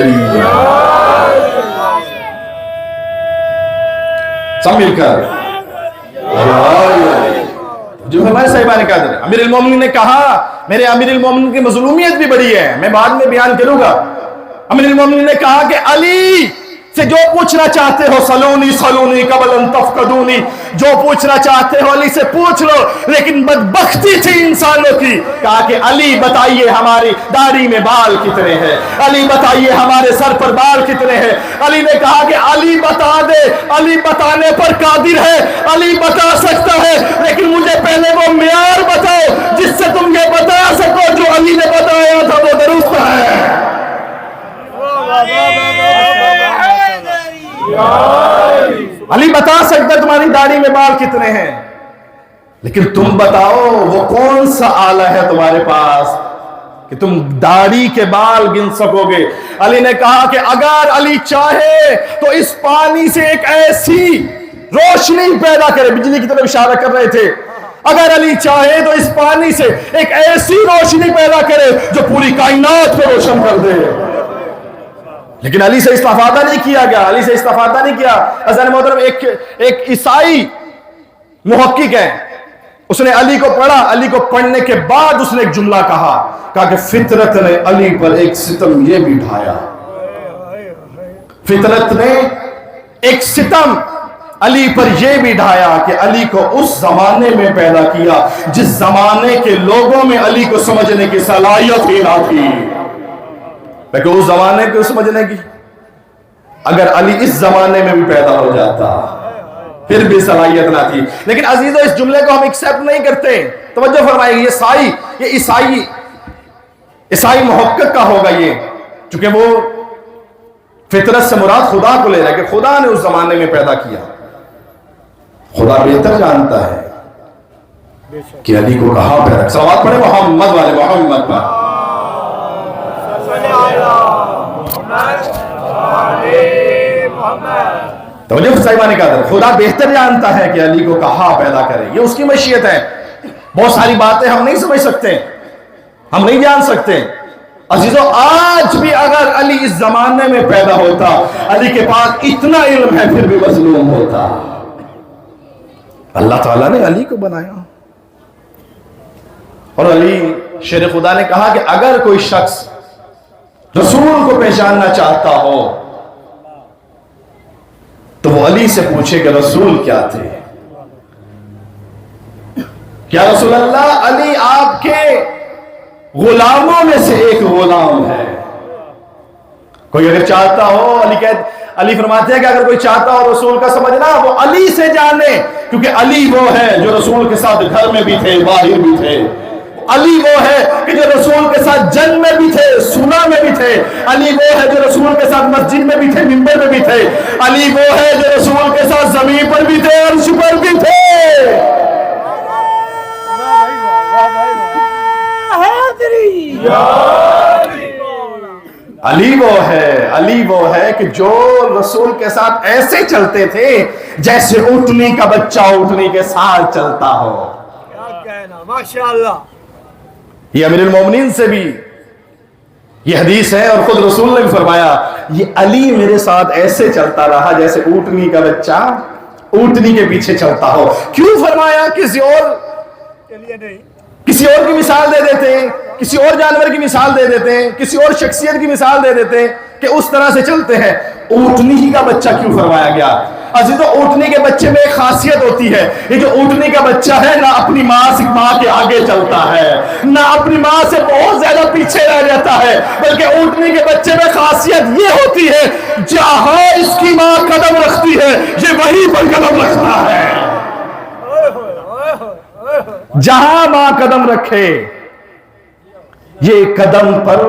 مل کر جو ہمارے صاحبان قادر امیر المومنین نے کہا میرے امیر المومنین کی مظلومیت بھی بڑی ہے، میں بعد میں بیان کروں گا۔ امیر المومنین نے کہا کہ علی سے جو پوچھنا چاہتے ہو سلونی سلونی قبل ان تفقدونی، جو پوچھنا چاہتے ہو علی سے پوچھ لو، لیکن بدبختی تھی انسانوں کی۔ کہا کہ علی بتائیے ہماری داڑھی میں بال کتنے ہیں، علی بتائیے ہمارے سر پر بال کتنے ہیں۔ علی نے کہا کہ علی بتا دے، علی بتانے پر قادر ہے، علی بتا سکتا ہے، لیکن مجھے پہلے وہ معیار بتاؤ جس سے تم یہ بتا سکو جو علی نے بتایا تھا وہ درست ہے۔ علی بتا سکتا ہے تمہاری داڑھی میں بال کتنے ہیں، لیکن تم بتاؤ وہ کون سا آلہ ہے تمہارے پاس کہ تم داڑھی کے بال گن سکو گے۔ علی نے کہا کہ اگر علی چاہے تو اس پانی سے ایک ایسی روشنی پیدا کرے، بجلی کی طرف اشارہ کر رہے تھے، اگر علی چاہے تو اس پانی سے ایک ایسی روشنی پیدا کرے جو پوری کائنات کو روشن کر دے، لیکن علی سے استفادہ نہیں کیا گیا، علی سے استفادہ نہیں کیا۔ حضرت محترم ایک عیسائی محقق ہے، اس نے علی کو پڑھا، علی کو پڑھنے کے بعد اس نے ایک جملہ کہا کہ فطرت نے علی پر ایک ستم یہ بھی ڈھایا، فطرت نے ایک ستم علی پر یہ بھی ڈھایا کہ علی کو اس زمانے میں پیدا کیا جس زمانے کے لوگوں میں علی کو سمجھنے کی صلاحیت ہی نہ تھی، لیکن اس زمانے کو سمجھنے کی، اگر علی اس زمانے میں بھی پیدا ہو جاتا پھر بھی صلاحیت نہ تھی۔ لیکن عزیزو اس جملے کو ہم ایکسپٹ نہیں کرتے، توجہ فرمائے، یہ عیسائی محقق کا ہوگا یہ، چونکہ وہ فطرت سے مراد خدا کو لے رہا ہے کہ خدا نے اس زمانے میں پیدا کیا۔ خدا بہتر جانتا ہے کہ علی کو کہاں پیدا، صلوات پڑھے محمد والے محمد پر۔ توجہ صاحبان قادر، خدا بہتر جانتا ہے کہ علی کو کہاں پیدا کرے، یہ اس کی مشیت ہے۔ بہت ساری باتیں ہم نہیں سمجھ سکتے، ہم نہیں جان سکتے۔ عزیزو آج بھی اگر علی اس زمانے میں پیدا ہوتا، علی کے پاس اتنا علم ہے پھر بھی مظلوم ہوتا۔ اللہ تعالیٰ نے علی کو بنایا، اور علی شیر خدا نے کہا کہ اگر کوئی شخص رسول کو پہچاننا چاہتا ہو تو وہ علی سے پوچھے کہ رسول کیا تھے، کیا رسول اللہ علی آپ کے غلاموں میں سے ایک غلام ہے؟ کوئی اگر چاہتا ہو، علی فرماتے ہیں کہ اگر کوئی چاہتا ہو رسول کا سمجھنا وہ علی سے جانے، کیونکہ علی وہ ہے جو رسول کے ساتھ گھر میں بھی تھے، باہر بھی تھے۔ علی وہ ہے کہ جو رسول کے ساتھ جنگ میں بھی تھے، سنا میں بھی تھے۔ علی وہ ہے جو رسول کے ساتھ مسجد میں بھی تھے، منبر میں بھی تھے۔ علی وہ ہے جو رسول کے ساتھ زمین پر بھی تھے، عرش پر بھی تھے۔ علی وہ ہے کہ جو رسول کے ساتھ ایسے چلتے تھے جیسے اونٹنی کا بچہ اونٹنی کے ساتھ چلتا ہو۔ کیا کہنا، ماشاءاللہ۔ یہ امیر المومنین سے بھی یہ حدیث ہے، اور خود رسول نے بھی فرمایا یہ علی میرے ساتھ ایسے چلتا رہا جیسے اونٹنی کا بچہ اونٹنی کے پیچھے چلتا ہو۔ کیوں فرمایا؟ کسی اور کی مثال دے دیتے ہیں، کسی اور جانور کی مثال دے دیتے ہیں، کسی اور شخصیت کی مثال دے دیتے ہیں کہ اس طرح سے چلتے ہیں۔ اونٹنی ہی کا بچہ کیوں فرمایا گیا؟ عزیزو اونٹنی کے بچے میں ایک خاصیت ہوتی ہے، یہ جو اونٹنی کا بچہ ہے نہ اپنی ماں کے آگے چلتا ہے، نہ اپنی ماں سے بہت زیادہ پیچھے رہ جاتا ہے، بلکہ اونٹنی کے بچے میں خاصیت یہ ہوتی ہے جہاں اس کی ماں قدم رکھتی ہے یہ وہیں پر قدم رکھتا ہے، جہاں ماں قدم رکھے یہ قدم پر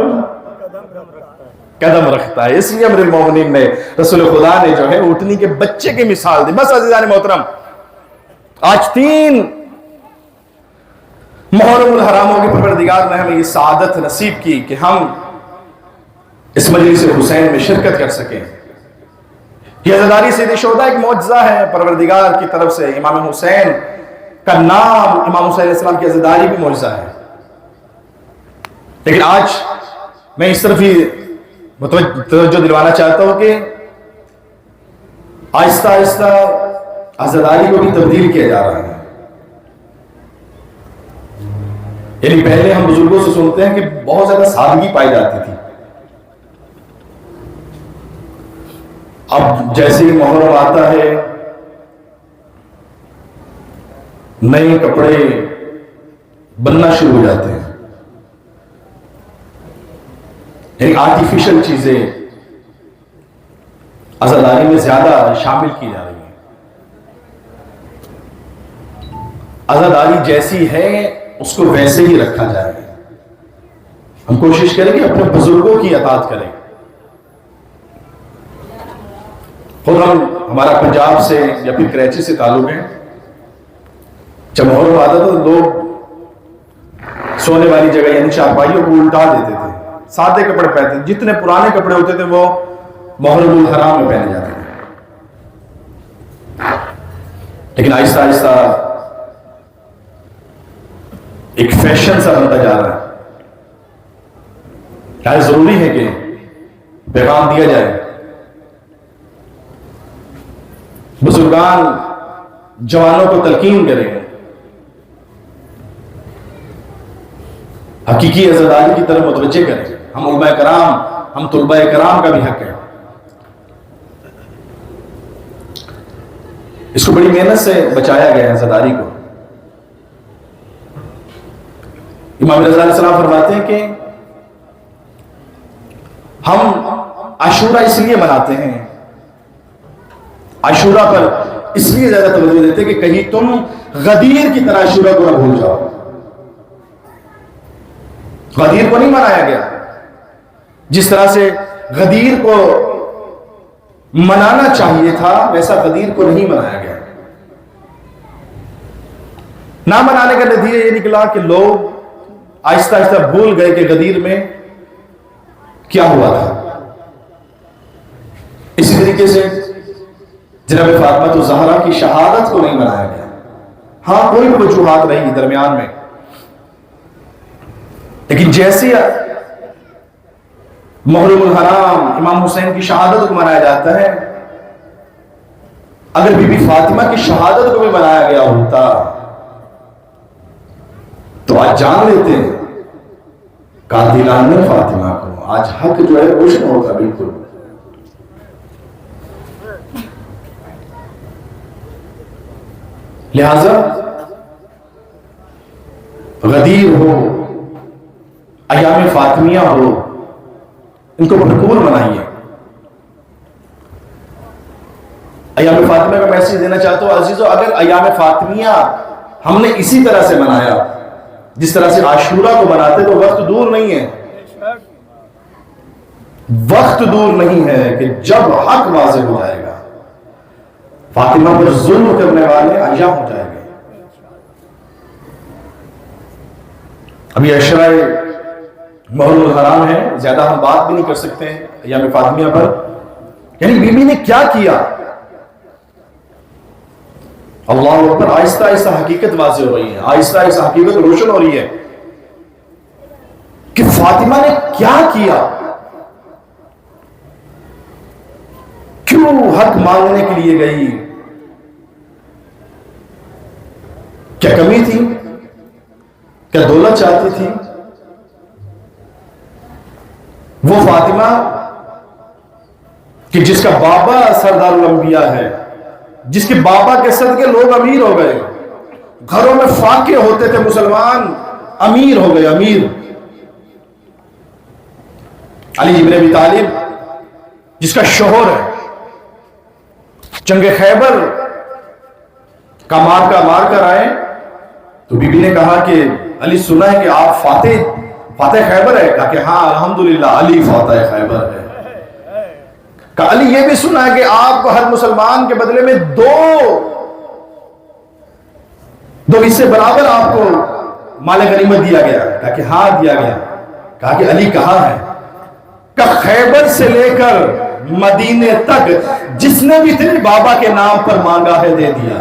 قدم رکھتا ہے۔ اس لیے امیر المومنین نے رسول خدا نے جو ہے اونٹنی کے بچے کی مثال دی۔ بس عزیزان محترم، آج 3 محرم الحراموں کے پروردگار نے ہمیں یہ سعادت نصیب کی کہ ہم اس مجلس حسین میں شرکت کر سکیں۔ یہ عزاداری سید شہداء ایک معجزہ ہے پروردگار کی طرف سے۔ امام حسین کا نام، امام حسین علیہ السلام کی عزاداری بھی معجزہ ہے، لیکن آج میں اس طرف ہی توجہ دلوانا چاہتا ہوں کہ آہستہ آہستہ عزاداری کو بھی تبدیل کیا جا رہا ہے. یعنی پہلے ہم بزرگوں سے سنتے ہیں کہ بہت زیادہ سادگی پائی جاتی تھی. اب جیسے ہی محرم آتا ہے نئے کپڑے بننا شروع ہو جاتے ہیں. یعنی آرٹیفیشل چیزیں عزاداری میں زیادہ شامل کی جا رہی ہیں. عزاداری جیسی ہے اس کو ویسے ہی رکھا جائے. ہم کوشش کریں کہ اپنے بزرگوں کی اطاعت کریں. خود ہمارا پنجاب سے یا پھر کراچی سے تعلق ہے. جب محرم آتا تھا تو لوگ سونے والی جگہ یعنی چارپائیوں کو الٹا دیتے تھے, سادے کپڑے پہنتے تھے. جتنے پرانے کپڑے ہوتے تھے وہ محرم الحرام میں پہنے جاتے تھے. لیکن آہستہ آہستہ ایک فیشن سا بنتا جا رہا ہے. کیا ضروری ہے کہ پیغام دیا جائے. بزرگان جوانوں کو تلقین کریں, حقیقی عزاداری کی طرف متوجہ کریں. ہم علماء کرام, ہم طلباء کرام کا بھی حق ہے. اس کو بڑی محنت سے بچایا گیا ہے عزاداری کو. امام رضا علیہ السلام فرماتے ہیں کہ ہم عاشورہ اس لیے مناتے ہیں, عاشورہ پر اس لیے زیادہ توجہ دیتے ہیں کہ کہیں تم غدیر کی طرح عاشورہ کو نہ بھول جاؤ. غدیر کو نہیں منایا گیا جس طرح سے غدیر کو منانا چاہیے تھا, ویسا غدیر کو نہیں منایا گیا. نہ منانے کا نتیجہ یہ نکلا کہ لوگ آہستہ آہستہ بھول گئے کہ غدیر میں کیا ہوا تھا. اسی طریقے سے جناب فاطمہ الزہرا کی شہادت کو نہیں منایا گیا. ہاں کوئی وجوہات رہی درمیان میں, لیکن جیسے محرم الحرام امام حسین کی شہادت کو منایا جاتا ہے, اگر بی بی فاطمہ کی شہادت کو بھی منایا گیا ہوتا تو آج جان لیتے ہیں قاتلان فاطمہ کو. آج حق جو ہے روشن ہوتا بالکل. لہذا غدیر ہو, ایام فاطمیہ ہو, ان کو بھرپور منائیے. ایام فاطمیہ کا میسج دینا چاہتا ہوں عزیزو, اگر ایام فاطمیہ ہم نے اسی طرح سے منایا جس طرح سے عاشورہ کو مناتے تو وقت دور نہیں ہے, وقت دور نہیں ہے کہ جب حق واضح ہو جائے گا, فاطمہ پر ظلم کرنے والے عیاں ہو جائیں گے. ابھی عشرہ محرم الحرام ہے, زیادہ ہم بات بھی نہیں کر سکتے ہیں ایام فاطمیہ پر. یعنی بی بی نے کیا کیا, اللہ اکبر. آہستہ آہستہ حقیقت واضح ہو رہی ہے, آہستہ آہستہ حقیقت روشن ہو رہی ہے کہ فاطمہ نے کیا کیا, کیوں حق مانگنے کے لیے گئی, کیا کمی تھی, کیا دولت چاہتی تھی. وہ فاطمہ کہ جس کا بابا سردار الانبیاء ہے, جس کے بابا کے صدقے لوگ امیر ہو گئے, گھروں میں فاقے ہوتے تھے مسلمان, امیر ہو گئے امیر. علی بن ابی طالب جس کا شوہر ہے, جنگ خیبر کا مار کر آئے تو بی بی نے کہا کہ علی سنا ہے کہ آپ فاتح خیبر ہے. کہا کہ ہاں الحمدللہ علی فاتح خیبر ہے. کہا علی یہ بھی سنا ہے کہ آپ کو ہر مسلمان کے بدلے میں دو حصے برابر آپ کو مال غنیمت دیا گیا. کہا کہ ہاں دیا گیا. کہا کہ علی کہاں ہے؟ کہ خیبر سے لے کر مدینے تک جس نے بھی تیرے بابا کے نام پر مانگا ہے دے دیا.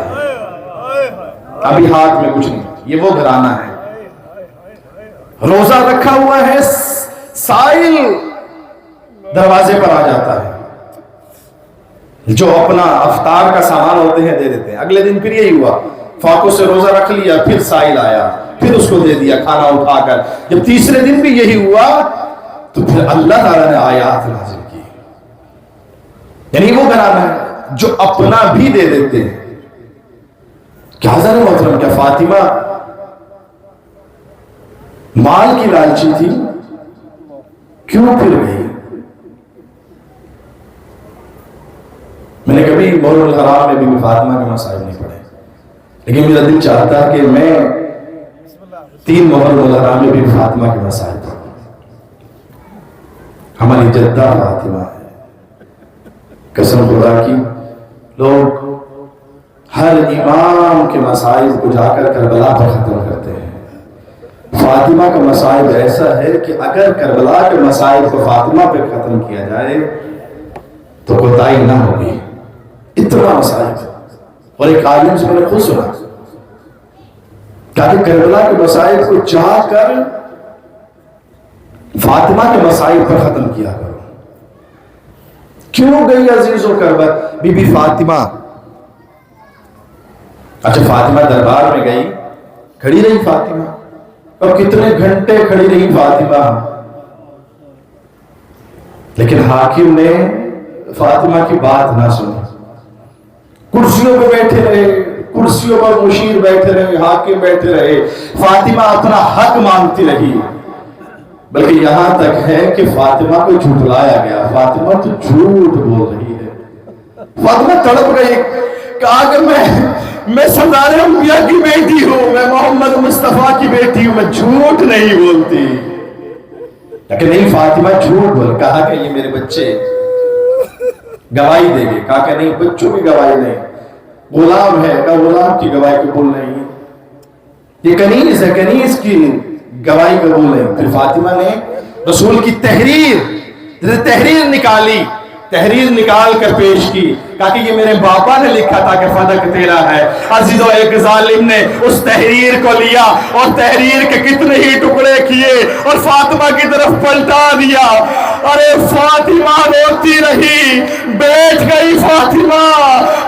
ابھی ہاتھ میں کچھ نہیں. یہ وہ گھرانہ ہے, روزہ رکھا ہوا ہے, سائل دروازے پر آ جاتا ہے، جو اپنا افطار کا سامان ہوتے ہیں دے دیتے ہیں. اگلے دن پھر یہی ہوا، فاقوں سے روزہ رکھ لیا، پھر سائل آیا، پھر اس کو دے دیا کھانا اٹھا کر. جب تیسرے دن بھی یہی ہوا تو پھر اللہ تعالیٰ نے آیات نازل کی. یعنی وہ گھرانہ ہے جو اپنا بھی دے دیتے ہیں. کیا حضرت محترم، کیا فاطمہ مال کی لالچی تھی؟ کیوں پھر گئی؟ میں نے کبھی مولد الحرام میں بھی فاطمہ کے مسائل نہیں پڑھے، لیکن میرا دل چاہتا ہے کہ میں 3 مولد الحرام میں بھی فاطمہ کے مسائل پڑھوں. ہماری جدہ فاطمہ ہے. قسم خدا کی، لوگ ہر امام کے مسائل کو جا کر کربلا پر ختم کرتے ہیں. فاطمہ کا مسائل ایسا ہے کہ اگر کربلا کے مسائل کو فاطمہ پہ ختم کیا جائے تو کوتاہی نہ ہوگی. اتنا مسائل. اور ایک عالم سے میں نے خود سنا کہ کربلا کے مسائل کو چاہ کر فاطمہ کے مسائل پر ختم کیا کرو. کیوں گئی عزیزوں کربلا بی بی فاطمہ؟ اچھا، فاطمہ دربار میں گئی، کھڑی رہی فاطمہ، اور کتنے گھنٹے کھڑی رہی فاطمہ، لیکن حاکم نے فاطمہ کی بات نہ سنی. کرسیوں پہ بیٹھے رہے، کرسیوں پر مشیر بیٹھے رہے، حاکم بیٹھے رہے، فاطمہ اپنا حق مانگتی رہی. بلکہ یہاں تک ہے کہ فاطمہ کو جھٹلایا گیا. فاطمہ تو جھوٹ بول رہی ہے. فاطمہ تڑپ گئی، کہا کہ میں سردار انبیاء کی بیٹی ہوں، میں محمد مصطفیٰ کی بیٹی ہوں، میں جھوٹ نہیں بولتی. لیکن نہیں، فاطمہ جھوٹ بول. کہا کہ یہ میرے بچے گواہی دیں گے. کہا کہ نہیں، بچوں کی گواہی نہیں، غلام ہے، کہا غلام کی گواہی قبول نہیں، یہ کنیز ہے، کنیز کی گواہی قبول نہیں. پھر فاطمہ نے رسول کی تحریر نکالی، تحریر نکال کر پیش کی. کہا کہ یہ میرے باپا نے لکھا تھا کہ فدق تیرا ہے. عزیزو، ایک ظالم نے اس تحریر کو لیا اور تحریر کے کتنے ہی ٹکڑے کیے اور فاطمہ کی طرف پلٹا دیا. ارے فاطمہ روتی رہی، بیٹھ گئی فاطمہ،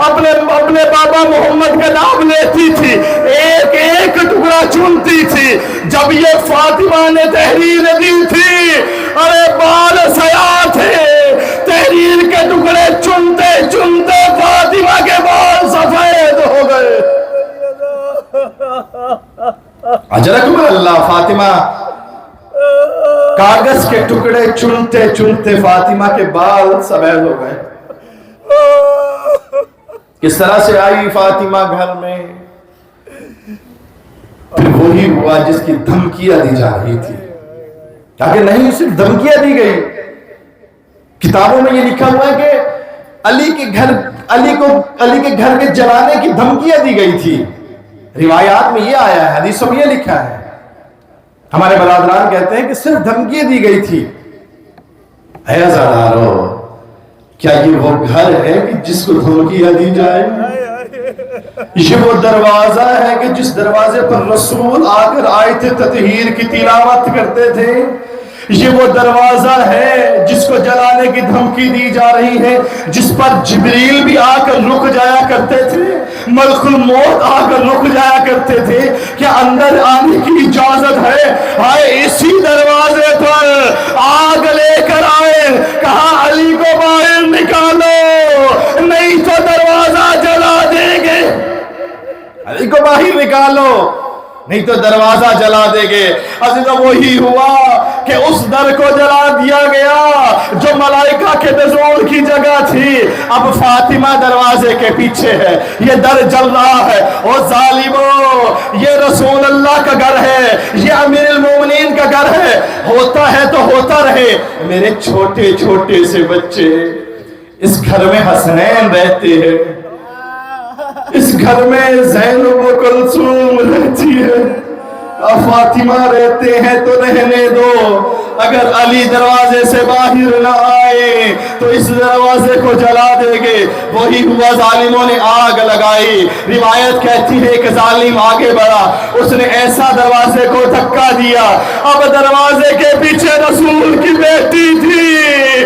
اپنے بابا محمد کا نام لیتی تھی، ایک ایک ٹکڑا چنتی تھی. جب یہ فاطمہ نے تحریر دی تھی، ارے بال سیاہ تھے، تحریر کے ٹکڑے چنتے چنتے فاطمہ کے بال سفید ہو گئے. اجرکم اللہ. فاطمہ کاغذ کے ٹکڑے چنتے چنتے فاطمہ کے بال سفید ہو گئے. کس طرح سے آئی فاطمہ گھر میں؟ پھر وہی ہوا جس کی دھمکیاں دی جا رہی تھی. تاکہ نہیں صرف دھمکیاں دی گئی، کتابوں میں یہ لکھا ہوا ہے کہ علی کے گھر کے جلانے کی دھمکیاں دی گئی تھی. روایات میں یہ آیا ہے، حدیثوں میں یہ لکھا ہے. ہمارے برادران کہتے ہیں کہ صرف دھمکیاں دی گئی تھی. اے عزادارو، کیا یہ وہ گھر ہے کہ جس کو دھمکیاں دی جائے؟ یہ وہ دروازہ ہے کہ جس دروازے پر رسول آ کر آیت تطہیر کی تلاوت کرتے تھے؟ یہ وہ دروازہ ہے جس کو جلانے کی دھمکی دی جا رہی ہے، جس پر جبریل بھی آ کر رک جایا کرتے تھے، ملک الموت آ کر رک جایا کرتے تھے؟ کیا اندر آنے کی اجازت ہے؟ ہائے، اسی دروازے پر آگ لے کر آئے، کہا علی کو باہر نکالو نہیں تو دروازہ جلا دیں گے. علی کو باہر نکالو نہیں تو دروازہ جلا دے گے. عزیزو، وہی ہوا کہ اس در کو جلا دیا گیا جو ملائکہ کے نزول کی جگہ تھی. اب فاطمہ دروازے کے پیچھے ہے، یہ در جل رہا ہے. او ظالمو، یہ رسول اللہ کا گھر ہے، یہ امیر المومنین کا گھر ہے. ہوتا ہے تو ہوتا رہے. میرے چھوٹے چھوٹے سے بچے اس گھر میں حسنین رہتے ہیں، اس گھر میں زینب و کلثوم رہتی ہے، فاطمہ رہتے ہیں تو رہنے دو. اگر علی دروازے سے باہر نہ آئے تو اس دروازے کو جلا دے گے. وہی ہوا، ظالموں نے آگ لگائی. روایت کہتی ہے کہ ظالم آگے بڑھا، اس نے ایسا دروازے کو دھکا دیا. اب دروازے کے پیچھے رسول کی بیٹی تھی،